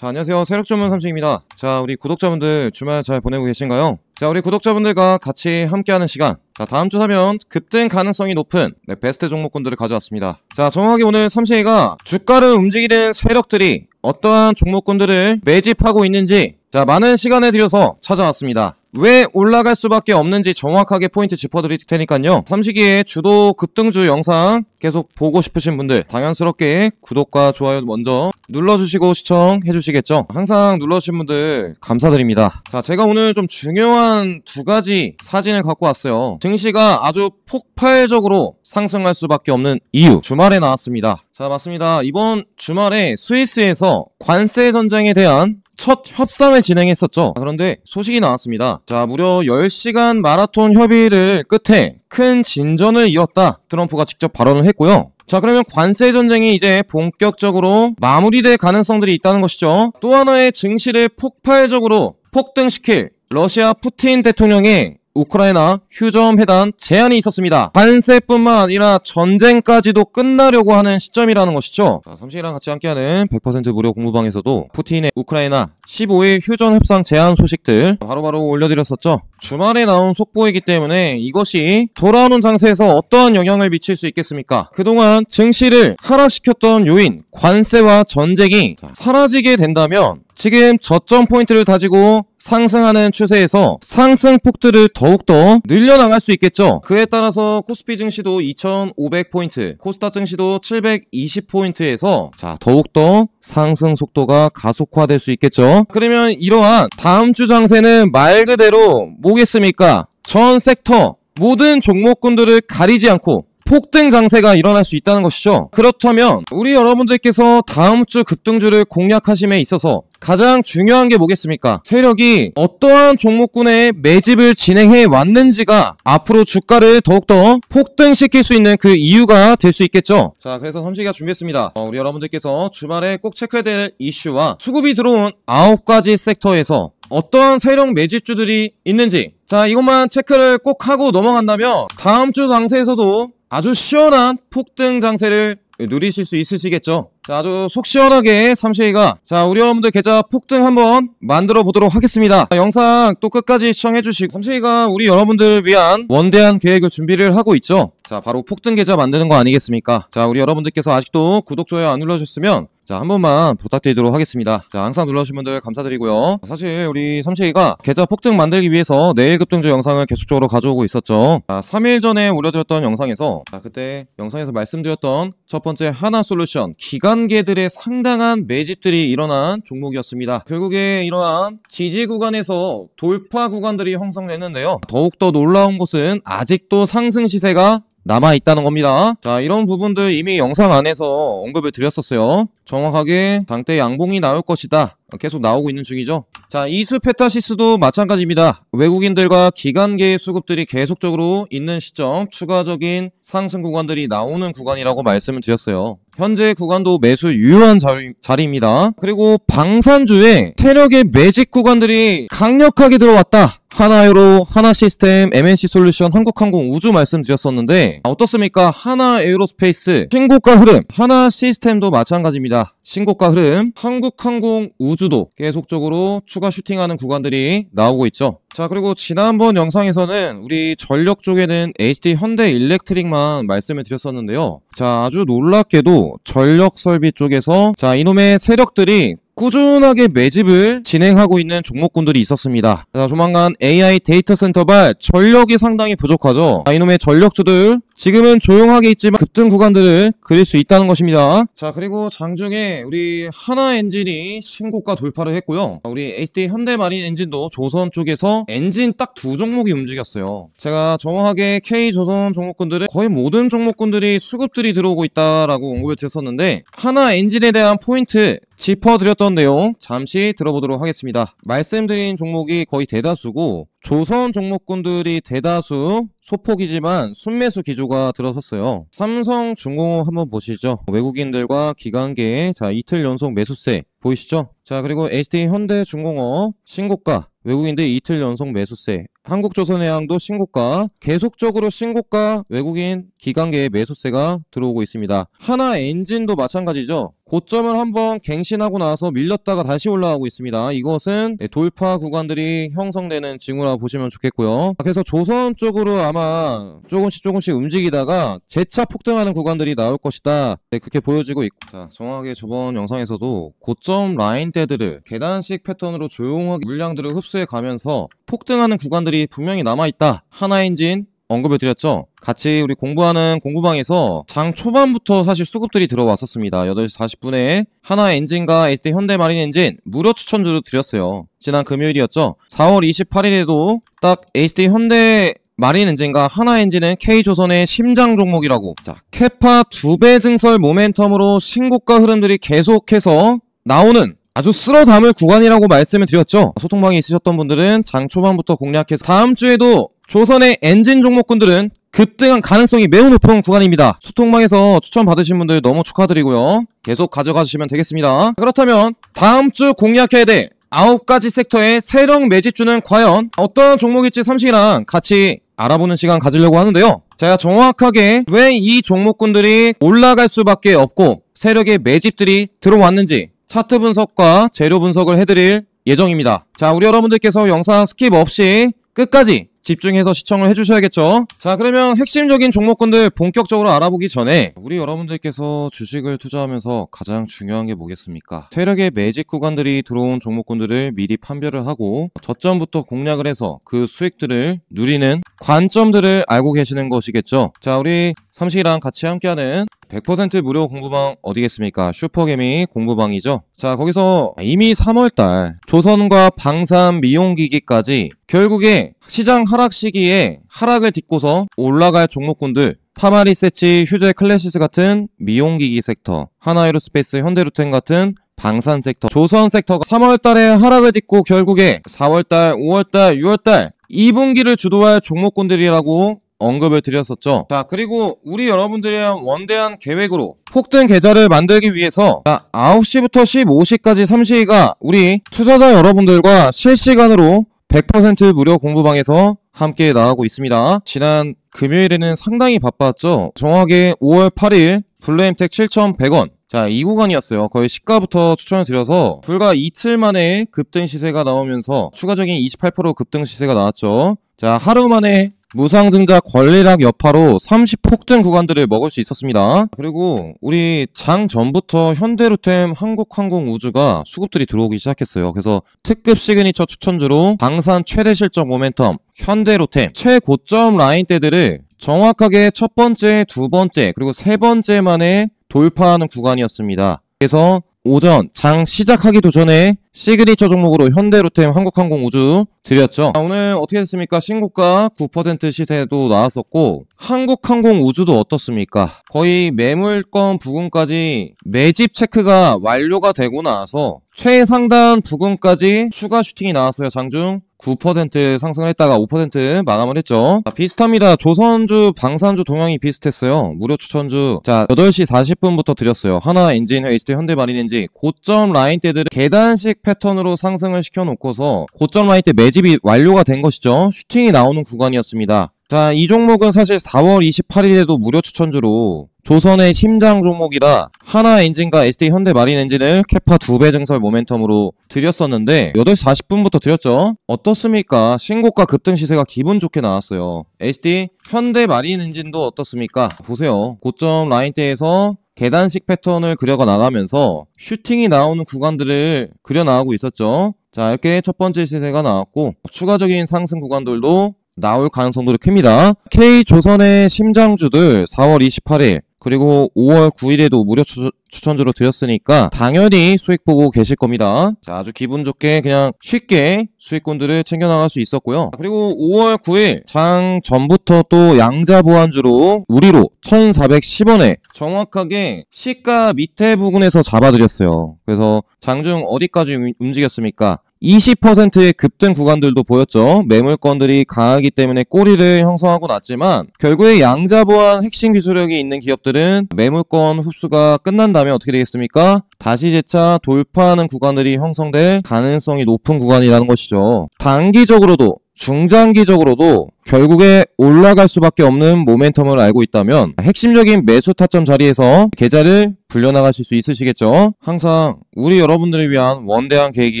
자, 안녕하세요. 세력 전문 삼식입니다. 자, 우리 구독자분들 주말 잘 보내고 계신가요? 자, 우리 구독자분들과 같이 함께하는 시간. 자, 다음 주 사면 급등 가능성이 높은 베스트 종목군들을 가져왔습니다. 자, 정확하게 오늘 삼식이가 주가를 움직이는 세력들이 어떠한 종목군들을 매집하고 있는지 많은 시간을 들여서 찾아왔습니다. 왜 올라갈 수밖에 없는지 정확하게 포인트 짚어드릴 테니까요. 삼식이의 주도 급등주 영상 계속 보고 싶으신 분들 당연스럽게 구독과 좋아요 먼저 눌러주시고 시청해주시겠죠. 항상 눌러주신 분들 감사드립니다. 자, 제가 오늘 좀 중요한 두 가지 사진을 갖고 왔어요. 증시가 아주 폭발적으로 상승할 수밖에 없는 이유 주말에 나왔습니다. 자, 맞습니다. 이번 주말에 스위스에서 관세 전쟁에 대한 첫 협상을 진행했었죠. 그런데 소식이 나왔습니다. 자, 무려 10시간 마라톤 협의를 끝에 큰 진전을 이뤘다. 트럼프가 직접 발언을 했고요. 자, 그러면 관세 전쟁이 이제 본격적으로 마무리될 가능성들이 있다는 것이죠. 또 하나의 증시를 폭발적으로 폭등시킬 러시아 푸틴 대통령의 우크라이나 휴전 회담 제안이 있었습니다. 관세뿐만 아니라 전쟁까지도 끝나려고 하는 시점이라는 것이죠. 자, 삼식이랑 같이 함께하는 100% 무료 공부방에서도 푸틴의 우크라이나 15일 휴전 협상 제안 소식들 바로바로 올려드렸었죠. 주말에 나온 속보이기 때문에 이것이 돌아오는 장세에서 어떠한 영향을 미칠 수 있겠습니까? 그동안 증시를 하락시켰던 요인 관세와 전쟁이 사라지게 된다면 지금 저점 포인트를 다지고 상승하는 추세에서 상승폭들을 더욱더 늘려나갈 수 있겠죠. 그에 따라서 코스피 증시도 2500포인트, 코스닥 증시도 720포인트에서 더욱더 상승 속도가 가속화될 수 있겠죠. 그러면 이러한 다음 주 장세는 말 그대로 뭐겠습니까? 전 섹터 모든 종목군들을 가리지 않고 폭등 장세가 일어날 수 있다는 것이죠. 그렇다면 우리 여러분들께서 다음 주 급등주를 공략하심에 있어서 가장 중요한 게 뭐겠습니까? 세력이 어떠한 종목군의 매집을 진행해 왔는지가 앞으로 주가를 더욱더 폭등시킬 수 있는 그 이유가 될 수 있겠죠. 자, 그래서 삼식이가 준비했습니다. 우리 여러분들께서 주말에 꼭 체크해야 될 이슈와 수급이 들어온 9가지 섹터에서 어떠한 세력 매집주들이 있는지, 자, 이것만 체크를 꼭 하고 넘어간다면 다음 주 장세에서도 아주 시원한 폭등 장세를 누리실 수 있으시겠죠. 자, 아주 속 시원하게 삼식이가 우리 여러분들 계좌 폭등 한번 만들어 보도록 하겠습니다. 영상 또 끝까지 시청해 주시고 삼식이가 우리 여러분들을 위한 원대한 계획을 준비를 하고 있죠. 자, 바로 폭등 계좌 만드는 거 아니겠습니까? 자, 우리 여러분들께서 아직도 구독, 좋아요 안 눌러주셨으면 한 번만 부탁드리도록 하겠습니다. 자, 항상 눌러주신 분들 감사드리고요. 사실 우리 삼식이가 계좌 폭등 만들기 위해서 내일 급등주 영상을 계속적으로 가져오고 있었죠. 자, 3일 전에 올려드렸던 영상에서 그때 영상에서 말씀드렸던 첫 번째 하나솔루션 기관계들의 상당한 매집들이 일어난 종목이었습니다. 결국에 이러한 지지 구간에서 돌파 구간들이 형성됐는데요. 더욱더 놀라운 것은 아직도 상승 시세가 남아있다는 겁니다. 자, 이런 부분들 이미 영상 안에서 언급을 드렸었어요. 정확하게 당대 양봉이 나올 것이다 계속 나오고 있는 중이죠. 자, 이수페타시스도 마찬가지입니다. 외국인들과 기관계의 수급들이 계속적으로 있는 시점 추가적인 상승 구간들이 나오는 구간이라고 말씀을 드렸어요. 현재 구간도 매수 유효한 자리입니다. 그리고 방산주에 세력의 매집 구간들이 강력하게 들어왔다. 하나에어로, 하나시스템, MNC솔루션, 한국항공, 우주 말씀드렸었는데 어떻습니까? 하나에어로스페이스 신고가 흐름, 하나시스템도 마찬가지입니다. 신고가 흐름, 한국항공, 우주도 계속적으로 추가 슈팅하는 구간들이 나오고 있죠. 자, 그리고 지난번 영상에서는 우리 전력 쪽에는 HD 현대일렉트릭만 말씀을 드렸었는데요. 자, 아주 놀랍게도 전력 설비 쪽에서 이놈의 세력들이 꾸준하게 매집을 진행하고 있는 종목군들이 있었습니다. 자, 조만간 AI 데이터 센터발 전력이 상당히 부족하죠. 이놈의 전력주들 지금은 조용하게 있지만 급등 구간들을 그릴 수 있다는 것입니다. 자, 그리고 장중에 우리 하나엔진이 신고가 돌파를 했고요. 우리 HD 현대마린 엔진도 조선 쪽에서 엔진 딱 두 종목이 움직였어요. 제가 정확하게 K조선 종목군들은 거의 모든 종목군들이 수급들이 들어오고 있다라고 언급을 드렸었는데 하나엔진에 대한 포인트 짚어드렸던 내용 잠시 들어보도록 하겠습니다. 말씀드린 종목이 거의 대다수고 조선 종목군들이 대다수 소폭이지만 순매수 기조가 들어섰어요. 삼성중공업 한번 보시죠. 외국인들과 기관계의 이틀 연속 매수세 보이시죠? 자, 그리고 ST 현대중공업 신고가 외국인들 이틀 연속 매수세 한국조선해양도 신고가, 계속적으로 신고가 외국인 기관계의 매수세가 들어오고 있습니다. 하나엔진도 마찬가지죠. 고점을 한번 갱신하고 나서 밀렸다가 다시 올라가고 있습니다. 이것은 돌파 구간들이 형성되는 징후라고 보시면 좋겠고요. 그래서 조선 쪽으로 아마 조금씩 움직이다가 재차 폭등하는 구간들이 나올 것이다. 그렇게 보여지고 있고, 자, 정확하게 저번 영상에서도 고점 라인대들을 계단식 패턴으로 조용하게 물량들을 흡수해 가면서 폭등하는 구간들이 분명히 남아있다. 하나엔진 언급을 드렸죠. 같이 우리 공부하는 공부방에서 장 초반부터 사실 수급들이 들어왔었습니다. 8시 40분에 하나엔진과 ST 현대마린엔진 무료 추천주를 드렸어요. 지난 금요일이었죠. 4월 28일에도 딱 ST 현대마린엔진과 하나엔진은 K조선의 심장 종목이라고, 자, 캐파 2배 증설 모멘텀으로 신고가 흐름들이 계속해서 나오는 아주 쓸어 담을 구간이라고 말씀을 드렸죠. 소통방에 있으셨던 분들은 장 초반부터 공략해서 다음 주에도 조선의 엔진 종목군들은 급등한 가능성이 매우 높은 구간입니다. 소통방에서 추천 받으신 분들 너무 축하드리고요. 계속 가져가 주시면 되겠습니다. 그렇다면 다음 주 공략해야 될 9가지 섹터의 세력 매집주는 과연 어떤 종목일지 삼식이랑 같이 알아보는 시간 가지려고 하는데요. 제가 정확하게 왜 이 종목군들이 올라갈 수밖에 없고 세력의 매집들이 들어왔는지 차트 분석과 재료 분석을 해드릴 예정입니다. 자, 우리 여러분들께서 영상 스킵 없이 끝까지 집중해서 시청을 해주셔야겠죠. 자, 그러면 핵심적인 종목군들 본격적으로 알아보기 전에 우리 여러분들께서 주식을 투자하면서 가장 중요한 게 뭐겠습니까? 세력의 매집 구간들이 들어온 종목군들을 미리 판별을 하고 저점부터 공략을 해서 그 수익들을 누리는 관점들을 알고 계시는 것이겠죠. 자, 우리 삼식이랑 같이 함께하는 100% 무료 공부방 어디겠습니까? 슈퍼개미 공부방이죠. 자, 거기서 이미 3월달 조선과 방산 미용기기까지 결국에 시장 하락 시기에 하락을 딛고서 올라갈 종목군들, 파마리세치, 휴제 클래시스 같은 미용기기 섹터, 하나에로스페이스, 현대루텐 같은 방산 섹터, 조선 섹터가 3월달에 하락을 딛고 결국에 4월달, 5월달, 6월달 2분기를 주도할 종목군들이라고 언급을 드렸었죠. 자, 그리고 우리 여러분들의 원대한 계획으로 폭등 계좌를 만들기 위해서 9시부터 15시까지 삼시가 우리 투자자 여러분들과 실시간으로 100% 무료 공부방에서 함께 나가고 있습니다. 지난 금요일에는 상당히 바빴죠. 정확하게 5월 8일 블루엠텍 7,100원. 자, 이 구간이었어요. 거의 시가부터 추천을 드려서 불과 이틀 만에 급등 시세가 나오면서 추가적인 28% 급등 시세가 나왔죠. 자, 하루 만에 무상증자 권리락 여파로 30폭등 구간들을 먹을 수 있었습니다. 그리고 우리 장 전부터 현대루템, 한국항공우주가 수급들이 들어오기 시작했어요. 그래서 특급 시그니처 추천주로 방산 최대 실적 모멘텀, 현대루템 최고점 라인대들을 정확하게 첫 번째, 두 번째, 그리고 세 번째 만에 돌파하는 구간이었습니다. 그래서 오전 장 시작하기도 전에 시그니처 종목으로 현대루템, 한국항공우주 드렸죠. 자, 오늘 어떻게 됐습니까? 신고가 9% 시세도 나왔었고 한국항공우주도 어떻습니까? 거의 매물권 부근까지 매집 체크가 완료가 되고 나서 최상단 부근까지 추가 슈팅이 나왔어요. 장중 9% 상승을 했다가 5% 마감을 했죠. 자, 비슷합니다. 조선주, 방산주 동향이 비슷했어요. 무료 추천주. 자, 8시 40분부터 드렸어요. 하나엔진, HT 현대마린엔진 고점 라인대들을 계단식 패턴으로 상승을 시켜놓고서 고점 라인대 매집이 완료가 된 것이죠. 슈팅이 나오는 구간이었습니다. 자, 이 종목은 사실 4월 28일에도 무료 추천주로 조선의 심장 종목이라 하나엔진과 ST 현대마린엔진을 캐파 2배 증설 모멘텀으로 드렸었는데 8시 40분부터 드렸죠. 어떻습니까? 신고가 급등 시세가 기분 좋게 나왔어요. ST 현대마린엔진도 어떻습니까? 보세요. 고점 라인대에서 계단식 패턴을 그려가 나가면서 슈팅이 나오는 구간들을 그려 나가고 있었죠. 자, 이렇게 첫 번째 시세가 나왔고 추가적인 상승 구간들도 나올 가능성도 큽니다. K조선의 심장주들 4월 28일 그리고 5월 9일에도 무료 추천주로 드렸으니까 당연히 수익 보고 계실 겁니다. 자, 아주 기분 좋게 그냥 쉽게 수익군들을 챙겨나갈 수 있었고요. 그리고 5월 9일 장 전부터 또 양자 보완주로 우리로 1,410원에 정확하게 시가 밑에 부근에서 잡아드렸어요. 그래서 장중 어디까지 움직였습니까? 20%의 급등 구간들도 보였죠. 매물권들이 강하기 때문에 꼬리를 형성하고 났지만 결국에 양자 보완 핵심 기술력이 있는 기업들은 매물권 흡수가 끝난 다음에 어떻게 되겠습니까? 다시 재차 돌파하는 구간들이 형성될 가능성이 높은 구간이라는 것이죠. 단기적으로도 중장기적으로도 결국에 올라갈 수밖에 없는 모멘텀을 알고 있다면 핵심적인 매수 타점 자리에서 계좌를 불려나가실 수 있으시겠죠. 항상 우리 여러분들을 위한 원대한 계획이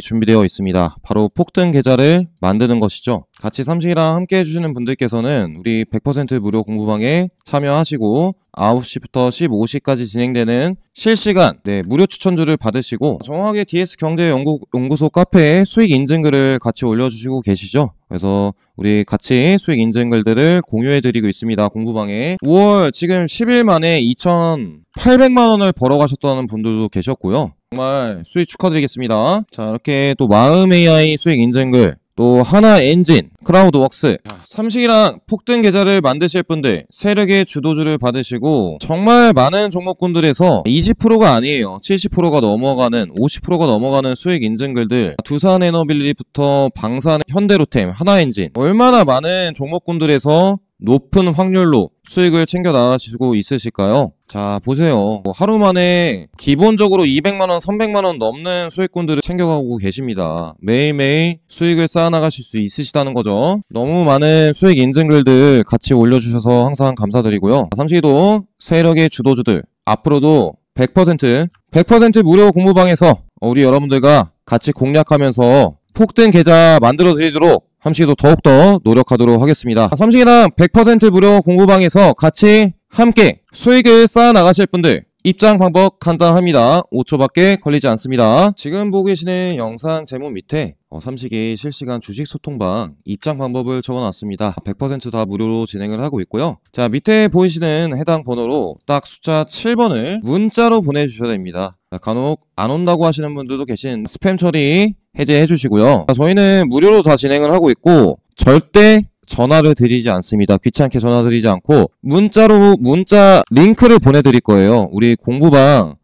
준비되어 있습니다. 바로 폭등 계좌를 만드는 것이죠. 같이 삼식이랑 함께 해주시는 분들께서는 우리 100% 무료 공부방에 참여하시고 9시부터 15시까지 진행되는 실시간 무료 추천주를 받으시고 정확하게 DS경제연구소 카페에 수익 인증글을 같이 올려주시고 계시죠. 그래서 우리 같이 수익 인증글들을 공유해드리고 있습니다. 공부방에 5월 지금 10일 만에 2,800만원을 벌어가셨다는 분들도 계셨고요. 정말 수익 축하드리겠습니다. 자, 이렇게 또 마음 AI 수익 인증글, 또 하나 엔진, 크라우드웍스, 삼식이랑 폭등 계좌를 만드실 분들 세력의 주도주를 받으시고 정말 많은 종목군들에서 20%가 아니에요. 70%가 넘어가는 50%가 넘어가는 수익 인증글들, 두산에너빌리부터 방산, 현대로템, 하나엔진 얼마나 많은 종목군들에서 높은 확률로 수익을 챙겨 나가시고 있으실까요? 자, 보세요. 하루 만에 기본적으로 200만원, 300만원 넘는 수익군들을 챙겨가고 계십니다. 매일매일 수익을 쌓아나가실 수 있으시다는 거죠. 너무 많은 수익 인증글들 같이 올려주셔서 항상 감사드리고요. 삼식이도 세력의 주도주들 앞으로도 100% 무료 공부방에서 우리 여러분들과 같이 공략하면서 폭등 계좌 만들어 드리도록 삼식이도 더욱더 노력하도록 하겠습니다. 삼식이랑 100% 무료 공부방에서 같이 함께 수익을 쌓아 나가실 분들 입장 방법 간단합니다. 5초밖에 걸리지 않습니다. 지금 보고 계시는 영상 제목 밑에 삼식이 실시간 주식 소통방 입장 방법을 적어놨습니다. 100% 다 무료로 진행을 하고 있고요. 자, 밑에 보이시는 해당 번호로 딱 숫자 7번을 문자로 보내주셔야 됩니다. 자, 간혹 안 온다고 하시는 분들도 계신 스팸 처리 해제해 주시고요. 저희는 무료로 다 진행을 하고 있고 절대 전화를 드리지 않습니다. 귀찮게 전화 드리지 않고 문자로 문자 링크를 보내드릴 거예요. 우리 공부방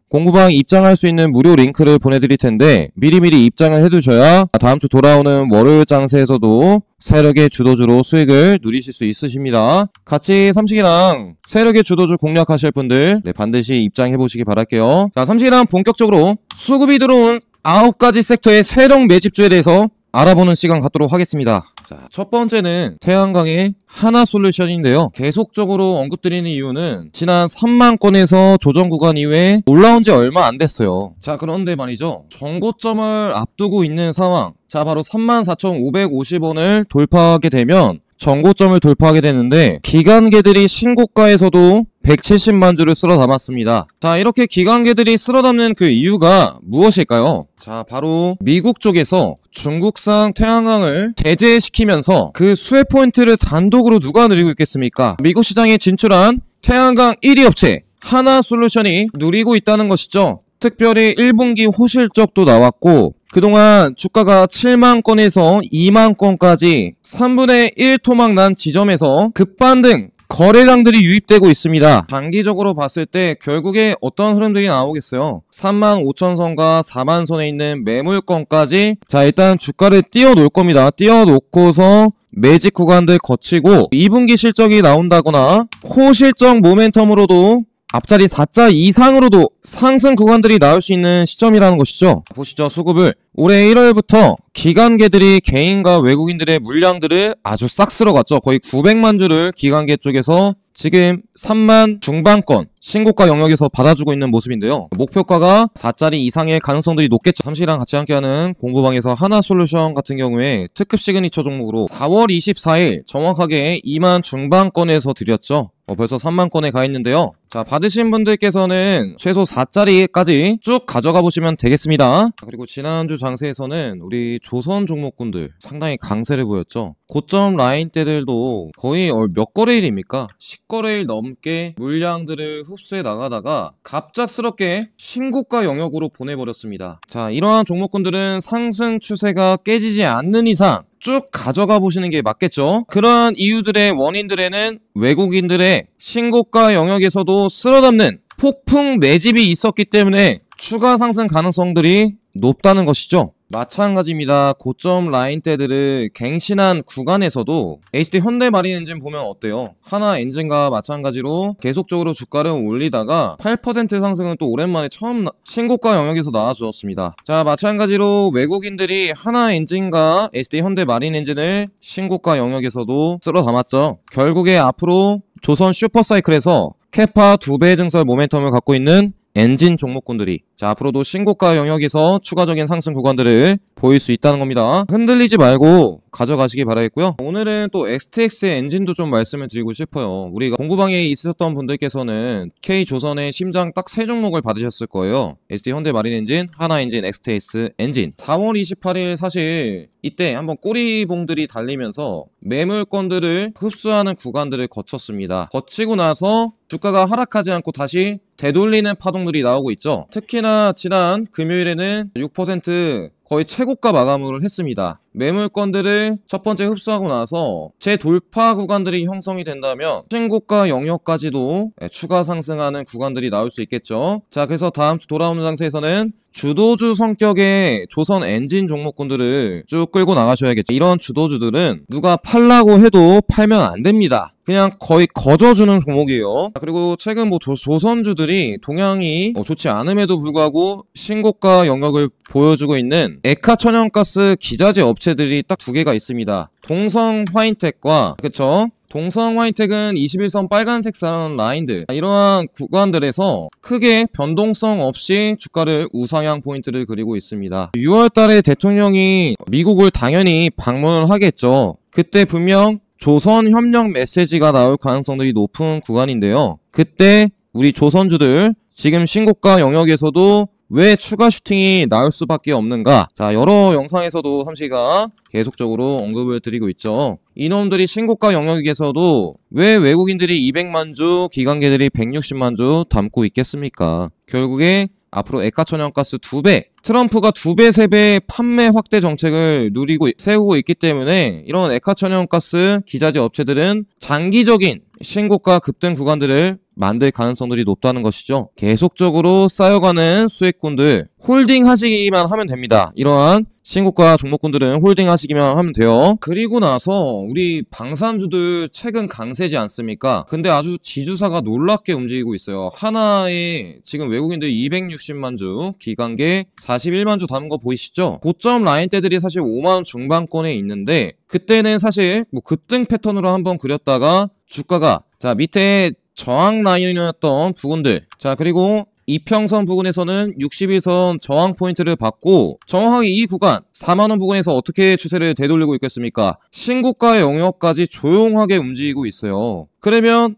입장할 수 있는 무료 링크를 보내드릴 텐데 미리미리 입장을 해두셔야 다음 주 돌아오는 월요일 장세에서도 세력의 주도주로 수익을 누리실 수 있으십니다. 같이 삼식이랑 세력의 주도주 공략하실 분들 반드시 입장해보시기 바랄게요. 자, 삼식이랑 본격적으로 수급이 들어온 9가지 섹터의 세력 매집주에 대해서 알아보는 시간 갖도록 하겠습니다. 자, 첫 번째는 태양광의 하나솔루션인데요. 계속적으로 언급드리는 이유는 지난 3만 건에서 조정 구간 이후에 올라온 지 얼마 안 됐어요. 자, 그런데 말이죠. 정고점을 앞두고 있는 상황. 자, 바로 34,550원을 돌파하게 되면 정고점을 돌파하게 되는데 기관계들이 신고가에서도 170만 주를 쓸어 담았습니다. 자, 이렇게 기관계들이 쓸어 담는 그 이유가 무엇일까요? 자, 바로 미국 쪽에서 중국산 태양광을 제재시키면서 그 수혜 포인트를 단독으로 누가 누리고 있겠습니까? 미국 시장에 진출한 태양광 1위 업체 하나솔루션이 누리고 있다는 것이죠. 특별히 1분기 호실적도 나왔고 그동안 주가가 7만 건에서 2만 건까지 3분의 1 토막 난 지점에서 급반등 거래량들이 유입되고 있습니다. 단기적으로 봤을 때 결국에 어떤 흐름들이 나오겠어요. 35,000선과 4만선에 있는 매물권까지 자, 일단 주가를 띄워놓을 겁니다. 띄워놓고서 매직 구간들 거치고 2분기 실적이 나온다거나 호실적 모멘텀으로도 앞자리 4자 이상으로도 상승 구간들이 나올 수 있는 시점이라는 것이죠. 보시죠. 수급을 올해 1월부터 기관계들이 개인과 외국인들의 물량들을 아주 싹 쓸어갔죠. 거의 900만 주를 기관계 쪽에서 지금 3만 중반권 신고가 영역에서 받아주고 있는 모습인데요. 목표가가 4자리 이상의 가능성들이 높겠죠. 삼식이랑 같이 함께하는 공부방에서 하나솔루션 같은 경우에 특급 시그니처 종목으로 4월 24일 정확하게 2만 중반권에서 드렸죠. 벌써 3만 건에 가 있는데요. 자, 받으신 분들께서는 최소 4자리까지 쭉 가져가 보시면 되겠습니다. 그리고 지난주 장세에서는 우리 조선 종목군들 상당히 강세를 보였죠. 고점 라인대들도 거의 몇 거래일입니까? 10거래일 넘게 물량들을 흡수해 나가다가 갑작스럽게 신고가 영역으로 보내버렸습니다. 자, 이러한 종목군들은 상승 추세가 깨지지 않는 이상 쭉 가져가 보시는 게 맞겠죠. 그러한 이유들의 원인들에는 외국인들의 신고가 영역에서도 쓸어담는 폭풍 매집이 있었기 때문에 추가 상승 가능성들이 높다는 것이죠. 마찬가지입니다. 고점 라인대들을 갱신한 구간에서도 HD 현대마린 엔진 보면 어때요? 하나 엔진과 마찬가지로 계속적으로 주가를 올리다가 8% 상승은 또 오랜만에 처음 신고가 영역에서 나와주었습니다. 자, 마찬가지로 외국인들이 하나 엔진과 HD 현대마린 엔진을 신고가 영역에서도 쓸어 담았죠. 결국에 앞으로 조선 슈퍼사이클에서 캐파 2배 증설 모멘텀을 갖고 있는 엔진 종목군들이 자 앞으로도 신고가 영역에서 추가적인 상승 구간들을 보일 수 있다는 겁니다. 흔들리지 말고 가져가시기 바라겠고요. 오늘은 또 XTX의 엔진도 좀 말씀을 드리고 싶어요. 우리가 공구방에 있으셨던 분들께서는 K조선의 심장 딱 3종목을 받으셨을 거예요. SD 현대마린 엔진, 하나 엔진, XTX 엔진. 4월 28일 사실 이때 한번 꼬리봉들이 달리면서 매물건들을 흡수하는 구간들을 거쳤습니다. 거치고 나서 주가가 하락하지 않고 다시 되돌리는 파동들이 나오고 있죠. 특히나 지난 금요일에는 6% 거의 최고가 마감을 했습니다. 매물건들을 첫 번째 흡수하고 나서 재돌파 구간들이 형성이 된다면 신고가 영역까지도 추가 상승하는 구간들이 나올 수 있겠죠. 자, 그래서 다음 주 돌아오는 장세에서는 주도주 성격의 조선 엔진 종목군들을 쭉 끌고 나가셔야겠죠. 이런 주도주들은 누가 팔라고 해도 팔면 안 됩니다. 그냥 거의 거저주는 종목이에요. 그리고 최근 뭐 조선주들이 동향이 좋지 않음에도 불구하고 신고가 영역을 보여주고 있는 에카천연가스 기자재 업체들이 딱 2개가 있습니다. 동성 화인텍과 그쵸? 동성 화이텍은 21선 빨간색상 라인들 이러한 구간들에서 크게 변동성 없이 주가를 우상향 포인트를 그리고 있습니다. 6월달에 대통령이 미국을 당연히 방문을 하겠죠. 그때 분명 조선협력 메시지가 나올 가능성들이 높은 구간인데요. 그때 우리 조선주들 지금 신고가 영역에서도 왜 추가 슈팅이 나올 수밖에 없는가? 자, 여러 영상에서도 삼시가 계속적으로 언급을 드리고 있죠. 이놈들이 신고가 영역에서도 왜 외국인들이 200만주, 기관계들이 160만주 담고 있겠습니까? 결국에 앞으로 에카천연가스 2배, 트럼프가 2배, 3배 판매 확대 정책을 세우고 있기 때문에 이런 에카천연가스 기자재 업체들은 장기적인 신고가 급등 구간들을 만들 가능성들이 높다는 것이죠. 계속적으로 쌓여가는 수익군들 홀딩 하시기만 하면 됩니다. 이러한 신고가 종목군들은 홀딩 하시기만 하면 돼요. 그리고 나서 우리 방산주들 최근 강세지 않습니까? 근데 아주 지주사가 놀랍게 움직이고 있어요. 하나에 지금 외국인들 260만주, 기관계 41만주 담은 거 보이시죠? 고점 라인대들이 사실 5만원 중반권에 있는데 그때는 사실 뭐 급등 패턴으로 한번 그렸다가 주가가 자 밑에 저항 라인이었던 부분들 자 그리고 이평선 부근에서는 61선 저항 포인트를 받고 정확하게 이 구간 4만원 부근에서 어떻게 추세를 되돌리고 있겠습니까? 신고가 영역까지 조용하게 움직이고 있어요. 그러면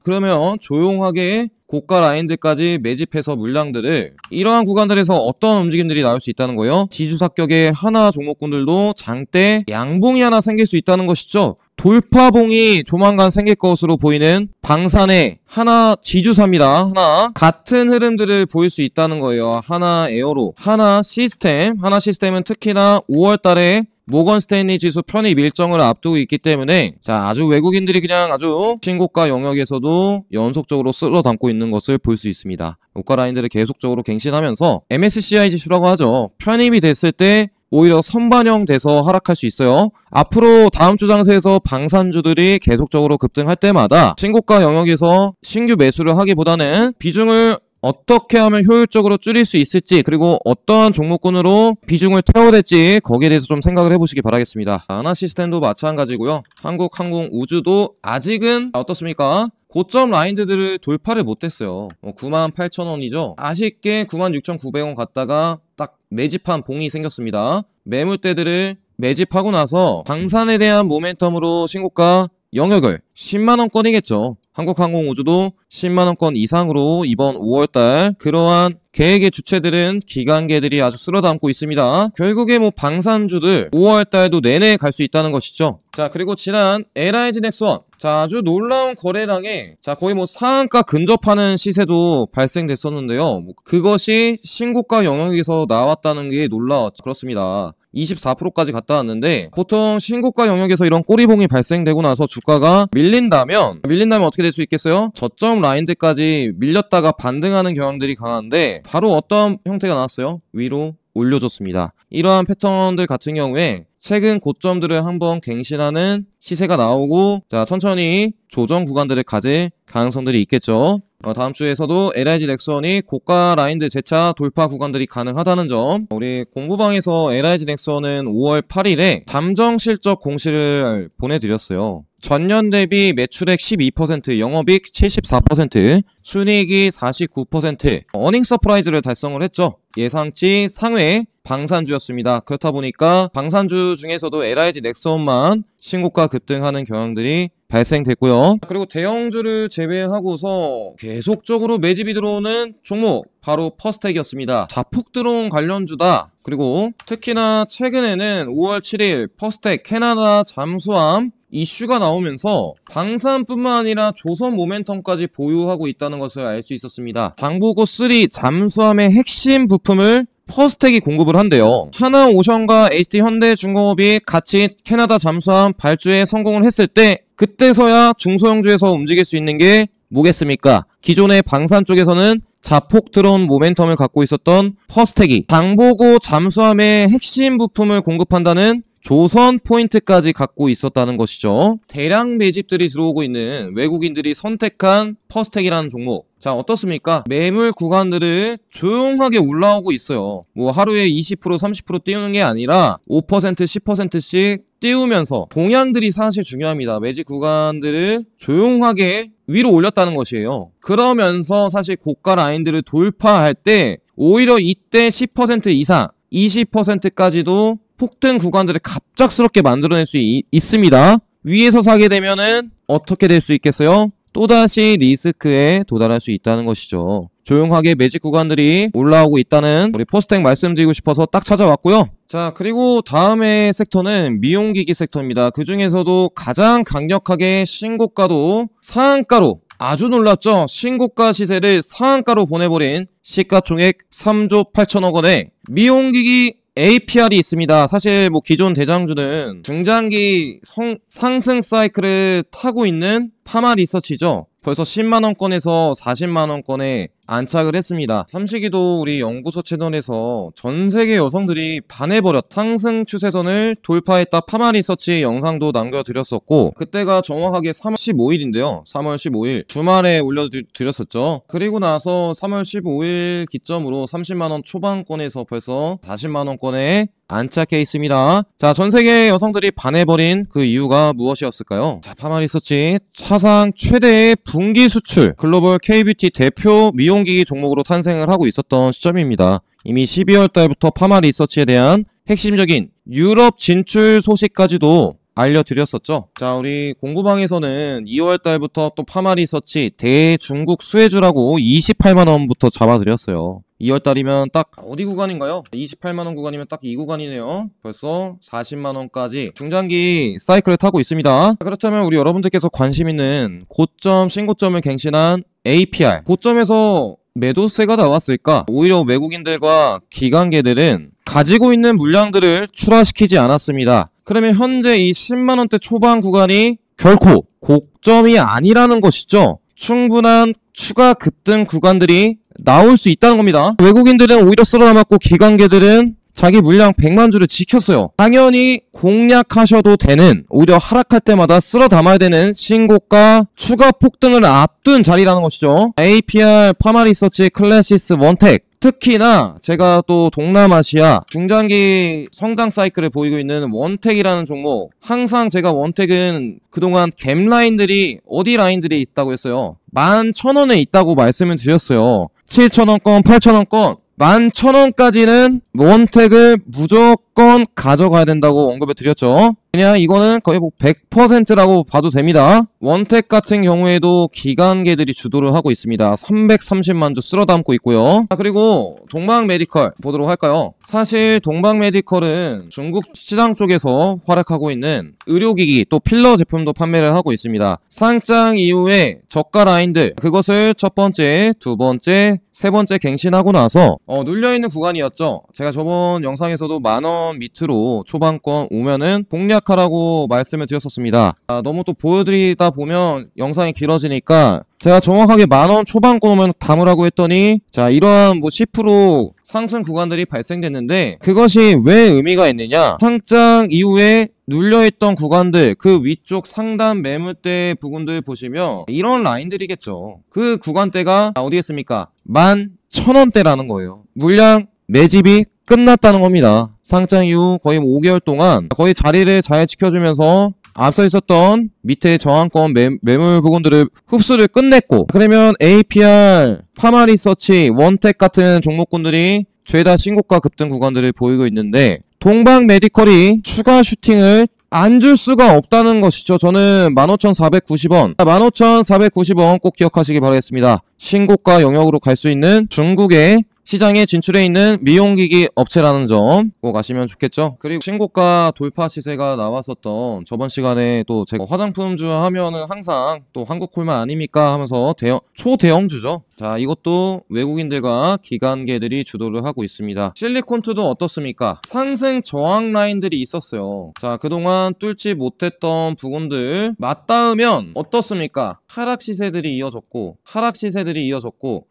조용하게 고가 라인들까지 매집해서 물량들을 이러한 구간들에서 어떤 움직임들이 나올 수 있다는 거예요? 지주사격의 하나 종목군들도 장대 양봉이 하나 생길 수 있다는 것이죠. 돌파봉이 조만간 생길 것으로 보이는 방산의 하나 지주사입니다. 하나 같은 흐름들을 보일 수 있다는 거예요. 하나 에어로, 하나 시스템은 특히나 5월달에 모건 스탠리 지수 편입 일정을 앞두고 있기 때문에 자 아주 외국인들이 그냥 아주 신고가 영역에서도 연속적으로 쓸어 담고 있는 것을 볼 수 있습니다. 고가 라인들을 계속적으로 갱신하면서 MSCI 지수라고 하죠. 편입이 됐을 때 오히려 선반영돼서 하락할 수 있어요. 앞으로 다음 주 장세에서 방산주들이 계속적으로 급등할 때마다 신고가 영역에서 신규 매수를 하기보다는 비중을 어떻게 하면 효율적으로 줄일 수 있을지 그리고 어떠한 종목군으로 비중을 태워댈지 거기에 대해서 좀 생각을 해보시기 바라겠습니다. 하나시스템도 마찬가지고요. 한국항공우주도 아직은 어떻습니까? 고점 라인들을 돌파를 못했어요. 98,000원이죠. 아쉽게 96,900원 갔다가 딱 매집한 봉이 생겼습니다. 매물대들을 매집하고 나서 방산에 대한 모멘텀으로 신고가 영역을 10만원권이겠죠. 한국항공우주도 10만원권 이상으로 이번 5월달 그러한 계획의 주체들은 기관계들이 아주 쓸어담고 있습니다. 결국에 뭐 방산주들 5월달도 내내 갈 수 있다는 것이죠. 자 그리고 지난 LIG 넥스원 자 아주 놀라운 거래량에 자 거의 뭐 상한가 근접하는 시세도 발생됐었는데요. 뭐 그것이 신고가 영역에서 나왔다는 게 놀라웠죠. 그렇습니다. 24%까지 갔다 왔는데, 보통 신고가 영역에서 이런 꼬리봉이 발생되고 나서 주가가 밀린다면 어떻게 될 수 있겠어요? 저점 라인들까지 밀렸다가 반등하는 경향들이 강한데, 바로 어떤 형태가 나왔어요? 위로 올려줬습니다. 이러한 패턴들 같은 경우에 최근 고점들을 한번 갱신하는 시세가 나오고, 자, 천천히 조정 구간들을 가질 가능성들이 있겠죠. 다음 주에서도 LIG 넥슨이 고가 라인들 재차 돌파 구간들이 가능하다는 점. 우리 공부방에서 LIG 넥슨은 5월 8일에 잠정 실적 공시를 보내드렸어요. 전년 대비 매출액 12%, 영업이익 74%, 순이익이 49%, 어닝 서프라이즈를 달성을 했죠. 예상치 상회 방산주였습니다. 그렇다 보니까 방산주 중에서도 LIG 넥슨만 신고가 급등하는 경향들이 발생됐고요. 그리고 대형주를 제외하고서 계속적으로 매집이 들어오는 종목, 바로 퍼스텍이었습니다. 자폭 들어온 관련주다. 그리고 특히나 최근에는 5월 7일 퍼스텍 캐나다 잠수함 이슈가 나오면서 방산뿐만 아니라 조선 모멘텀까지 보유하고 있다는 것을 알 수 있었습니다. 장보고 3 잠수함의 핵심 부품을 퍼스텍이 공급을 한대요. 하나오션과 HT현대중공업이 같이 캐나다 잠수함 발주에 성공을 했을 때, 그때서야 중소형주에서 움직일 수 있는 게 뭐겠습니까? 기존의 방산 쪽에서는 자폭 들어온 모멘텀을 갖고 있었던 퍼스텍이 장보고 잠수함의 핵심 부품을 공급한다는 조선 포인트까지 갖고 있었다는 것이죠. 대량 매집들이 들어오고 있는 외국인들이 선택한 퍼스텍이라는 종목. 자, 어떻습니까? 매물 구간들을 조용하게 올라오고 있어요. 뭐 하루에 20% 30% 띄우는 게 아니라 5% 10%씩 띄우면서 동향들이 사실 중요합니다. 매집 구간들을 조용하게 위로 올렸다는 것이에요. 그러면서 사실 고가 라인들을 돌파할 때 오히려 이때 10% 이상 20%까지도 폭등 구간들을 갑작스럽게 만들어낼 수 있습니다. 위에서 사게 되면은 어떻게 될 수 있겠어요? 또다시 리스크에 도달할 수 있다는 것이죠. 조용하게 매집 구간들이 올라오고 있다는 우리 퍼스텍 말씀드리고 싶어서 딱 찾아왔고요. 자, 그리고 다음의 섹터는 미용기기 섹터입니다. 그 중에서도 가장 강력하게 신고가도 상한가로, 아주 놀랍죠? 신고가 시세를 상한가로 보내버린 시가총액 3조 8천억 원의 미용기기 APR이 있습니다. 사실 뭐 기존 대장주는 중장기 상승 사이클을 타고 있는 파마 리서치죠. 벌써 10만원권에서 40만원권에 안착을 했습니다. 삼식이도 우리 연구소 채널에서 전세계 여성들이 반해버렸 상승 추세선을 돌파했다 파마 리서치 영상도 남겨드렸었고, 그때가 정확하게 3월 15일인데요 3월 15일 주말에 올려드렸었죠. 그리고 나서 3월 15일 기점으로 30만원 초반권에서 벌써 40만원권에 안착해 있습니다. 자, 전세계 여성들이 반해버린 그 이유가 무엇이었을까요? 자, 파마 리서치 사상 최대의 분기 수출 글로벌 K뷰티 대표 미용기기 종목으로 탄생을 하고 있었던 시점입니다. 이미 12월 달부터 파마 리서치에 대한 핵심적인 유럽 진출 소식까지도 알려드렸었죠. 자, 우리 공부방에서는 2월 달부터 또 파마 리서치 대중국 수혜주라고 28만원부터 잡아드렸어요. 2월 달이면 딱 어디 구간인가요? 28만원 구간이면 딱 이 구간이네요. 벌써 40만원까지 중장기 사이클을 타고 있습니다. 그렇다면 우리 여러분들께서 관심 있는 고점, 신고점을 갱신한 APR, 고점에서 매도세가 나왔을까? 오히려 외국인들과 기관계들은 가지고 있는 물량들을 출하시키지 않았습니다. 그러면 현재 이 10만원대 초반 구간이 결코 고점이 아니라는 것이죠. 충분한 추가 급등 구간들이 나올 수 있다는 겁니다. 외국인들은 오히려 쓸어남았고 기관계들은 자기 물량 100만 주를 지켰어요. 당연히 공략하셔도 되는, 오히려 하락할 때마다 쓸어 담아야 되는 신고가 추가 폭등을 앞둔 자리라는 것이죠. APR, 파마리서치, 클래시스, 원텍, 특히나 제가 또 동남아시아 중장기 성장 사이클을 보이고 있는 원텍이라는 종목, 항상 제가 원텍은 그동안 갭 라인들이 어디 라인들이 있다고 했어요? 11,000원에 있다고 말씀을 드렸어요. 7,000원권, 8,000원권 11,000원까지는 원텍을 무조건 가져가야 된다고 언급을 드렸죠. 그냥 이거는 거의 뭐 100%라고 봐도 됩니다. 원텍 같은 경우에도 기관계들이 주도를 하고 있습니다. 330만 주 쓸어 담고 있고요. 그리고 동막 메디컬 보도록 할까요? 사실 동방메디컬은 중국 시장 쪽에서 활약하고 있는 의료기기 또 필러 제품도 판매를 하고 있습니다. 상장 이후에 저가 라인들 그것을 첫 번째, 두 번째, 세 번째 갱신하고 나서 눌려있는 구간이었죠. 제가 저번 영상에서도 만원 밑으로 초반권 오면은 공략하라고 말씀을 드렸었습니다. 너무 또 보여드리다 보면 영상이 길어지니까 제가 정확하게 만원 초반권 오면 담으라고 했더니 자 이러한 뭐 10% 상승 구간들이 발생됐는데 그것이 왜 의미가 있느냐, 상장 이후에 눌려있던 구간들 그 위쪽 상단 매물대 부분들 보시면 이런 라인들이겠죠. 그 구간대가 어디겠습니까? 11,000원대라는 거예요. 물량 매집이 끝났다는 겁니다. 상장 이후 거의 5개월 동안 거의 자리를 잘 지켜주면서 앞서 있었던 밑에 저항권 매물 부분들을 흡수를 끝냈고, 그러면 APR, 파마리서치, 원텍 같은 종목군들이 죄다 신고가 급등 구간들을 보이고 있는데 동방메디컬이 추가 슈팅을 안 줄 수가 없다는 것이죠. 저는 15,490원 15,490원 꼭 기억하시기 바라겠습니다. 신고가 영역으로 갈 수 있는 중국의 시장에 진출해 있는 미용기기 업체라는 점 꼭 아시면 좋겠죠. 그리고 신고가 돌파 시세가 나왔었던 저번 시간에 또 제가 화장품주 하면은 항상 또 한국콜만 아닙니까 하면서 초대형주죠. 자, 이것도 외국인들과 기관계들이 주도를 하고 있습니다. 실리콘투도 어떻습니까? 상승 저항 라인들이 있었어요. 자, 그동안 뚫지 못했던 부분들 맞닿으면 어떻습니까? 하락 시세들이 이어졌고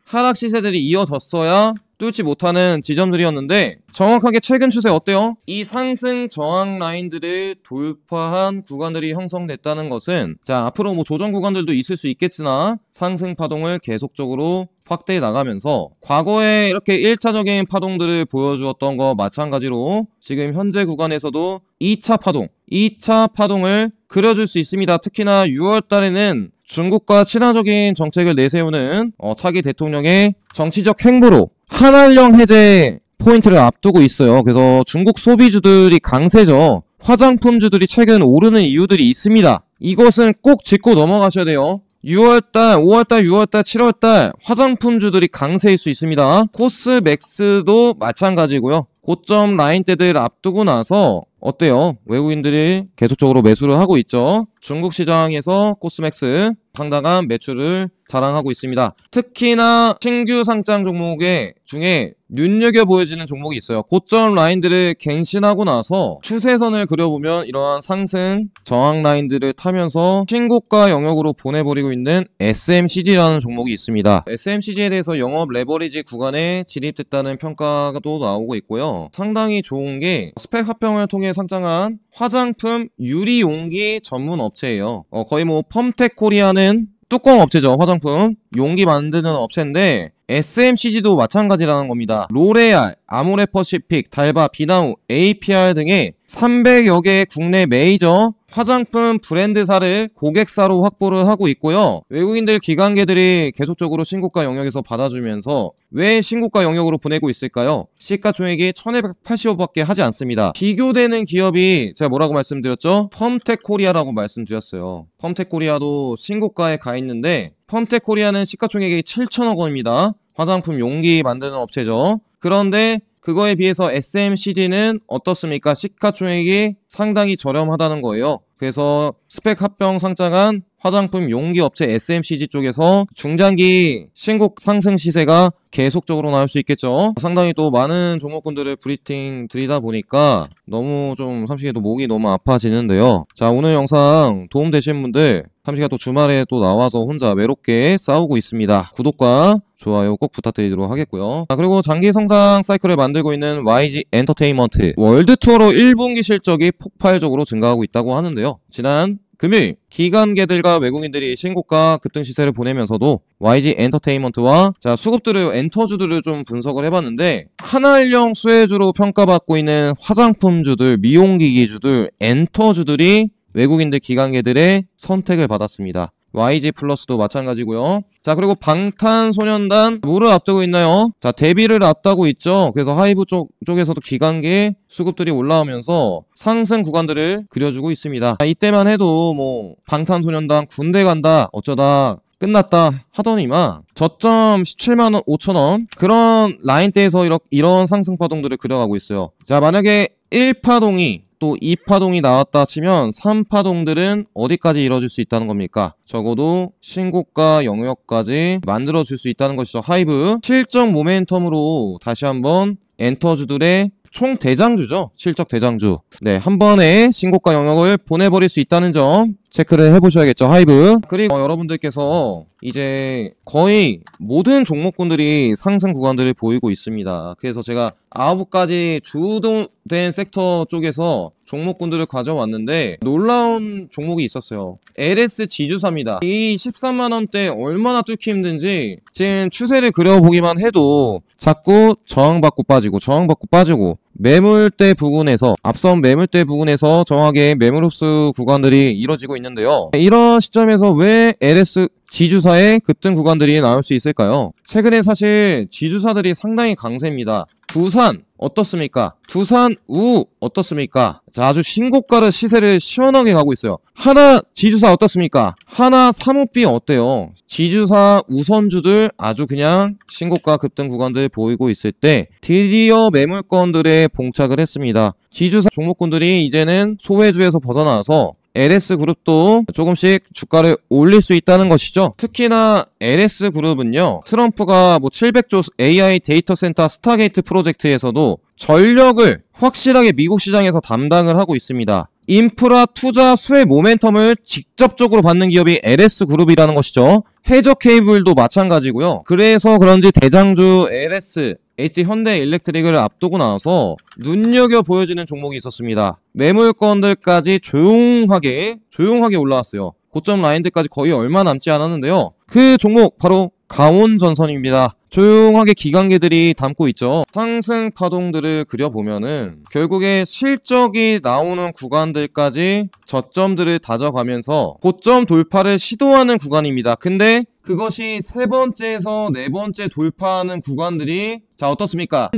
하락 시세들이 이어졌어야 뚫지 못하는 지점들이었는데 정확하게 최근 추세 어때요? 이 상승 저항 라인들을 돌파한 구간들이 형성됐다는 것은 자 앞으로 뭐 조정 구간들도 있을 수 있겠으나 상승 파동을 계속적으로 확대해 나가면서 과거에 이렇게 1차적인 파동들을 보여주었던 거 마찬가지로 지금 현재 구간에서도 2차 파동을 그려줄 수 있습니다. 특히나 6월 달에는 중국과 친화적인 정책을 내세우는 차기 대통령의 정치적 행보로 한알령 해제 포인트를 앞두고 있어요. 그래서 중국 소비주들이 강세죠. 화장품주들이 최근 오르는 이유들이 있습니다. 이것은 꼭 짚고 넘어가셔야 돼요. 6월달, 5월달, 6월달, 7월달 화장품주들이 강세일 수 있습니다. 코스맥스도 마찬가지고요. 고점 라인대들 앞두고 나서 어때요? 외국인들이 계속적으로 매수를 하고 있죠. 중국 시장에서 코스맥스 상당한 매출을 자랑하고 있습니다. 특히나 신규 상장 종목의 중에 눈여겨 보여지는 종목이 있어요. 고점 라인들을 갱신하고 나서 추세선을 그려보면 이러한 상승 저항 라인들을 타면서 신고가 영역으로 보내버리고 있는 SMCG라는 종목이 있습니다. SMCG에 대해서 영업 레버리지 구간에 진입됐다는 평가도 나오고 있고요. 상당히 좋은 게 스펙 합병을 통해 상장한 화장품 유리 용기 전문 업체예요. 거의 뭐 펌텍 코리아는 뚜껑 업체죠. 화장품 용기 만드는 업체인데 SMCG도 마찬가지라는 겁니다. 로레알, 아모레퍼시픽, 달바, 비나우, APR 등의 300여 개의 국내 메이저 화장품 브랜드사를 고객사로 확보를 하고 있고요. 외국인들 기관계들이 계속적으로 신고가 영역에서 받아주면서 왜 신고가 영역으로 보내고 있을까요? 시가총액이 1280억밖에 하지 않습니다. 비교되는 기업이 제가 뭐라고 말씀드렸죠? 펌텍 코리아라고 말씀드렸어요. 펌텍 코리아도 신고가에 가 있는데 펌텍 코리아는 시가총액이 7천억 원입니다. 화장품 용기 만드는 업체죠. 그런데 그거에 비해서 SMCG는 어떻습니까? 시가총액이 상당히 저렴하다는 거예요. 그래서 스펙 합병 상장한 화장품 용기 업체 SMCG 쪽에서 중장기 신곡 상승 시세가 계속적으로 나올 수 있겠죠. 상당히 또 많은 종목군들을 브리핑 드리다 보니까 너무 좀 삼식이도 목이 너무 아파지는데요. 자, 오늘 영상 도움되신 분들 삼식이가 또 주말에 또 나와서 혼자 외롭게 싸우고 있습니다. 구독과 좋아요 꼭 부탁드리도록 하겠고요. 자, 그리고 장기 성장 사이클을 만들고 있는 YG 엔터테인먼트 월드 투어로 1분기 실적이 폭발적으로 증가하고 있다고 하는데요. 지난 금요일 기관계들과 외국인들이 신고가 급등 시세를 보내면서도 YG 엔터테인먼트와 자 수급들을 엔터주들을 좀 분석을 해봤는데 한알령 수혜주로 평가받고 있는 화장품주들, 미용기기주들, 엔터주들이 외국인들 기관계들의 선택을 받았습니다. YG 플러스도 마찬가지고요. 자, 그리고 방탄소년단 뭐를 앞두고 있나요? 자, 데뷔를 앞두고 있죠. 그래서 하이브 쪽에서도 기관계 수급들이 올라오면서 상승 구간들을 그려주고 있습니다. 자, 이때만 해도 뭐 방탄소년단 군대 간다 어쩌다 끝났다 하더니만 저점 17만 5천 원 그런 라인대에서 이런 상승 파동들을 그려가고 있어요. 자, 만약에 1파동이 또 2파동이 나왔다 치면 3파동들은 어디까지 이뤄질 수 있다는 겁니까? 적어도 신고가 영역까지 만들어줄 수 있다는 것이죠. 하이브 실적 모멘텀으로 다시 한번 엔터주들의 총 대장주죠. 실적 대장주. 네, 한 번에 신고가 영역을 보내버릴 수 있다는 점 체크를 해보셔야겠죠. 하이브. 그리고 여러분들께서 이제 거의 모든 종목군들이 상승 구간들을 보이고 있습니다. 그래서 제가 9가지 주도된 섹터 쪽에서 종목군들을 가져왔는데 놀라운 종목이 있었어요. LS 지주사입니다. 이 13만원대 얼마나 뚫기 힘든지 지금 추세를 그려보기만 해도 자꾸 저항받고 빠지고 매물대 부근에서 앞선 매물대 부근에서 정확하게 매물 흡수 구간들이 이뤄지고 있는데요. 이런 시점에서 왜 LS 지주사의 급등 구간들이 나올 수 있을까요? 최근에 사실 지주사들이 상당히 강세입니다. 두산 어떻습니까? 두산 우 어떻습니까? 자, 아주 신고가를 시세를 시원하게 가고 있어요. 하나 지주사 어떻습니까? 하나 사무비 어때요? 지주사 우선주들 아주 그냥 신고가 급등 구간들 보이고 있을 때 드디어 매물권들에 봉착을 했습니다. 지주사 종목군들이 이제는 소외주에서 벗어나서 LS그룹도 조금씩 주가를 올릴 수 있다는 것이죠. 특히나 LS그룹은요, 트럼프가 700조 AI 데이터 센터 스타게이트 프로젝트에서도 전력을 확실하게 미국 시장에서 담당을 하고 있습니다. 인프라 투자 수혜 모멘텀을 직접적으로 받는 기업이 LS그룹이라는 것이죠. 해저 케이블도 마찬가지고요. 그래서 그런지 대장주 LS HD 현대일렉트릭을 앞두고 나와서 눈여겨 보여지는 종목이 있었습니다. 매물권들까지 조용하게 올라왔어요. 고점 라인들까지 거의 얼마 남지 않았는데요. 그 종목 바로 강원전선입니다. 조용하게 기관계들이 담고 있죠. 상승 파동들을 그려보면은 결국에 실적이 나오는 구간들까지 저점들을 다져가면서 고점 돌파를 시도하는 구간입니다. 근데 그것이 세 번째에서 네 번째 돌파하는 구간들이 자 어떻습니까?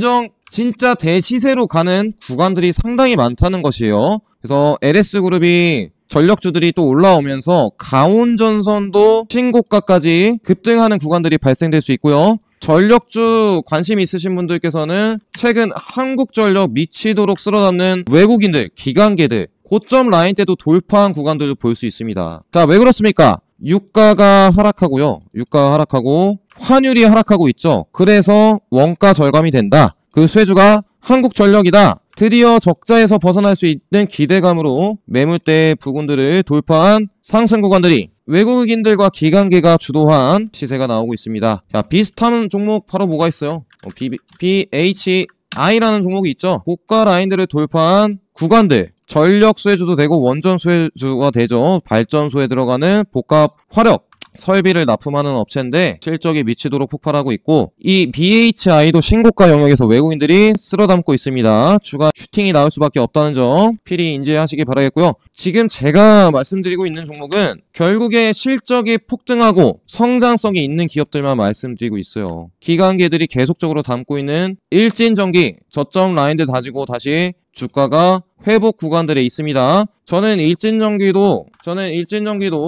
진짜 대시세로 가는 구간들이 상당히 많다는 것이에요. 그래서 LS그룹이 전력주들이 또 올라오면서 강원전선도 신고가까지 급등하는 구간들이 발생될 수 있고요. 전력주 관심 있으신 분들께서는 최근 한국전력 미치도록 쓸어담는 외국인들, 기관계들 고점 라인 때도 돌파한 구간들도 볼 수 있습니다. 자, 왜 그렇습니까? 유가가 하락하고요. 유가가 하락하고 환율이 하락하고 있죠. 그래서 원가 절감이 된다. 그 수혜주가 한국전력이다. 드디어 적자에서 벗어날 수 있는 기대감으로 매물대 부근들을 돌파한 상승 구간들이 외국인들과 기관계가 주도한 시세가 나오고 있습니다. 자, 비슷한 종목 바로 뭐가 있어요? BHI라는 종목이 있죠. 고가 라인들을 돌파한 구간들. 전력 수혜주도 되고 원전 수혜주가 되죠. 발전소에 들어가는 복합 화력 설비를 납품하는 업체인데 실적이 미치도록 폭발하고 있고 이 BHI도 신고가 영역에서 외국인들이 쓸어담고 있습니다. 주가 슈팅이 나올 수밖에 없다는 점 필히 인지하시기 바라겠고요. 지금 제가 말씀드리고 있는 종목은 결국에 실적이 폭등하고 성장성이 있는 기업들만 말씀드리고 있어요. 기관계들이 계속적으로 담고 있는 일진전기 저점 라인들 다지고 다시 주가가 회복 구간들에 있습니다. 저는 일진전기도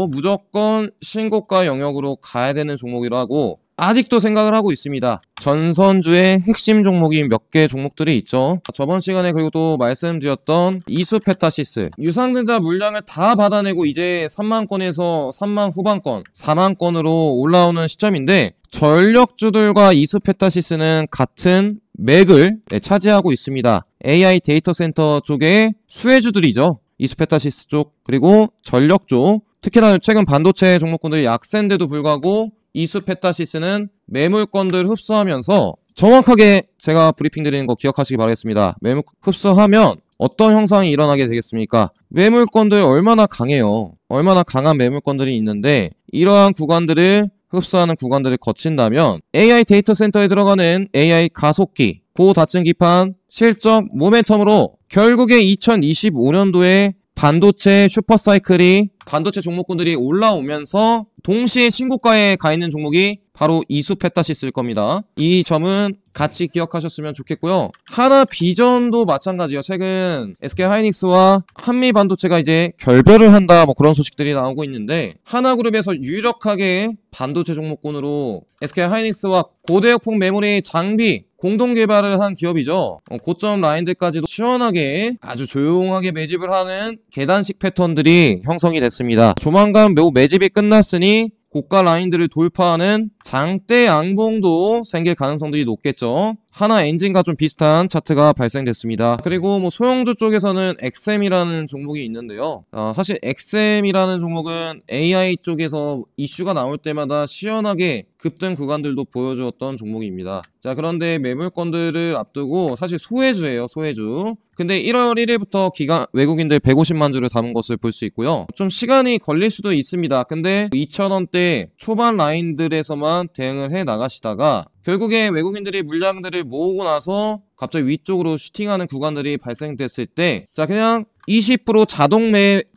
무조건 신고가 영역으로 가야 되는 종목이라고 아직도 생각을 하고 있습니다. 전선주의 핵심 종목이 몇 개 종목들이 있죠. 저번 시간에 그리고 또 말씀드렸던 이수페타시스 유상증자 물량을 다 받아내고 이제 3만건에서 3만 후반건 4만건으로 올라오는 시점인데 전력주들과 이수페타시스는 같은 맥을 차지하고 있습니다. AI 데이터 센터 쪽의 수혜주들이죠. 이수페타시스 쪽 그리고 전력 쪽 특히나 최근 반도체 종목군들이 약세인데도 불구하고 이수페타시스는 매물권들 흡수하면서 정확하게 제가 브리핑 드리는 거 기억하시기 바라겠습니다. 매물 흡수하면 어떤 형상이 일어나게 되겠습니까? 매물권들 얼마나 강해요. 얼마나 강한 매물권들이 있는데 이러한 구간들을 흡수하는 구간들을 거친다면 AI 데이터 센터에 들어가는 AI 가속기, 고다층 기판, 실적 모멘텀으로 결국에 2025년도에 반도체 슈퍼사이클이 반도체 종목군들이 올라오면서 동시에 신고가에 가 있는 종목이 바로 이수페타시스일 겁니다. 이 점은 같이 기억하셨으면 좋겠고요. 하나 비전도 마찬가지예요. 최근 SK 하이닉스와 한미 반도체가 이제 결별을 한다 뭐 그런 소식들이 나오고 있는데, 하나그룹에서 유력하게 반도체 종목군으로 SK 하이닉스와 고대역폭 메모리 장비 공동 개발을 한 기업이죠. 고점 라인들까지도 시원하게 아주 조용하게 매집을 하는 계단식 패턴들이 형성이 됐습니다. 조만간 매집이 끝났으니 고가 라인들을 돌파하는 장대 양봉도 생길 가능성들이 높겠죠. 하나 엔진과 좀 비슷한 차트가 발생됐습니다. 그리고 뭐 소형주 쪽에서는 XM이라는 종목이 있는데요. 사실 XM이라는 종목은 AI 쪽에서 이슈가 나올 때마다 시원하게 급등 구간들도 보여주었던 종목입니다. 자, 그런데 매물권들을 앞두고 사실 소외주예요, 소외주. 근데 1월 1일부터 외국인들 150만 주를 담은 것을 볼 수 있고요. 좀 시간이 걸릴 수도 있습니다. 근데 2,000원대 초반 라인들에서만 대응을 해 나가시다가 결국에 외국인들이 물량들을 모으고 나서 갑자기 위쪽으로 슈팅하는 구간들이 발생됐을 때, 자, 그냥 20% 자동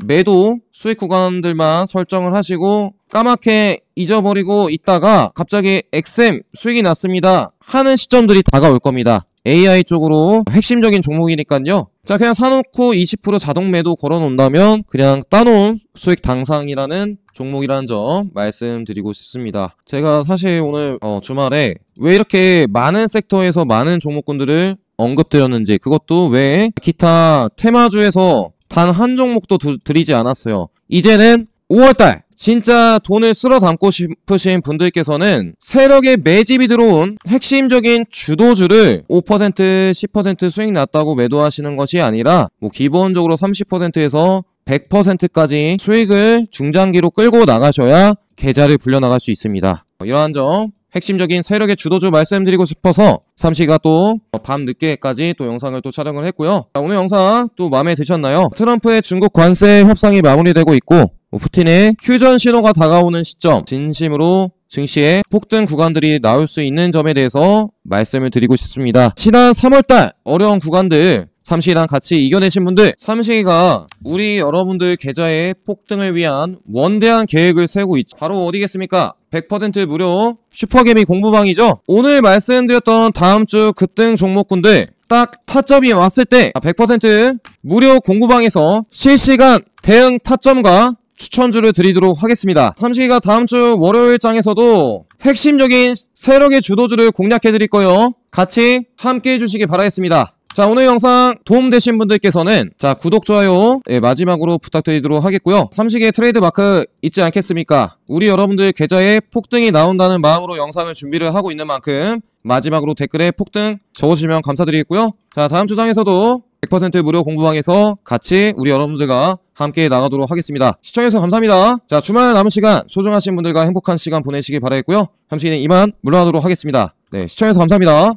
매도 수익 구간들만 설정을 하시고 까맣게 잊어버리고 있다가 갑자기 XM 수익이 났습니다 하는 시점들이 다가올 겁니다. AI 쪽으로 핵심적인 종목이니까요. 자, 그냥 사놓고 20% 자동 매도 걸어 놓는다면 그냥 따놓은 수익 당상이라는 종목이라는 점 말씀드리고 싶습니다. 제가 사실 오늘 주말에 왜 이렇게 많은 섹터에서 많은 종목군들을 언급드렸는지, 그것도 왜 기타 테마주에서 단 한 종목도 드리지 않았어요. 이제는 5월달 진짜 돈을 쓸어 담고 싶으신 분들께서는 세력의 매집이 들어온 핵심적인 주도주를 5%, 10% 수익 났다고 매도하시는 것이 아니라 뭐 기본적으로 30%에서 100%까지 수익을 중장기로 끌고 나가셔야 계좌를 불려나갈 수 있습니다. 이러한 점 핵심적인 세력의 주도주 말씀드리고 싶어서 삼시가 또 밤 늦게까지 또 영상을 또 촬영을 했고요. 자, 오늘 영상 또 마음에 드셨나요? 트럼프의 중국 관세 협상이 마무리되고 있고 푸틴의 휴전 신호가 다가오는 시점, 진심으로 증시의 폭등 구간들이 나올 수 있는 점에 대해서 말씀을 드리고 싶습니다. 지난 3월달 어려운 구간들 삼시랑 같이 이겨내신 분들, 삼시가 우리 여러분들 계좌의 폭등을 위한 원대한 계획을 세우고 있죠. 바로 어디겠습니까? 100% 무료 슈퍼개미 공부방이죠. 오늘 말씀드렸던 다음주 급등 종목군들 딱 타점이 왔을 때 100% 무료 공부방에서 실시간 대응 타점과 추천주를 드리도록 하겠습니다. 삼시가 다음주 월요일장에서도 핵심적인 세력의 주도주를 공략해 드릴 거예요. 같이 함께 해주시기 바라겠습니다. 자, 오늘 영상 도움되신 분들께서는 자, 구독, 좋아요 마지막으로 부탁드리도록 하겠고요. 삼식의 트레이드 마크 잊지 않겠습니까? 우리 여러분들 계좌에 폭등이 나온다는 마음으로 영상을 준비를 하고 있는 만큼 마지막으로 댓글에 폭등 적어주시면 감사드리겠고요. 자, 다음 주장에서도 100% 무료 공부방에서 같이 우리 여러분들과 함께 나가도록 하겠습니다. 시청해주셔서 감사합니다. 자, 주말 남은 시간 소중하신 분들과 행복한 시간 보내시기 바라겠고요. 삼식이는 이만 물러나도록 하겠습니다. 네, 시청해주셔서 감사합니다.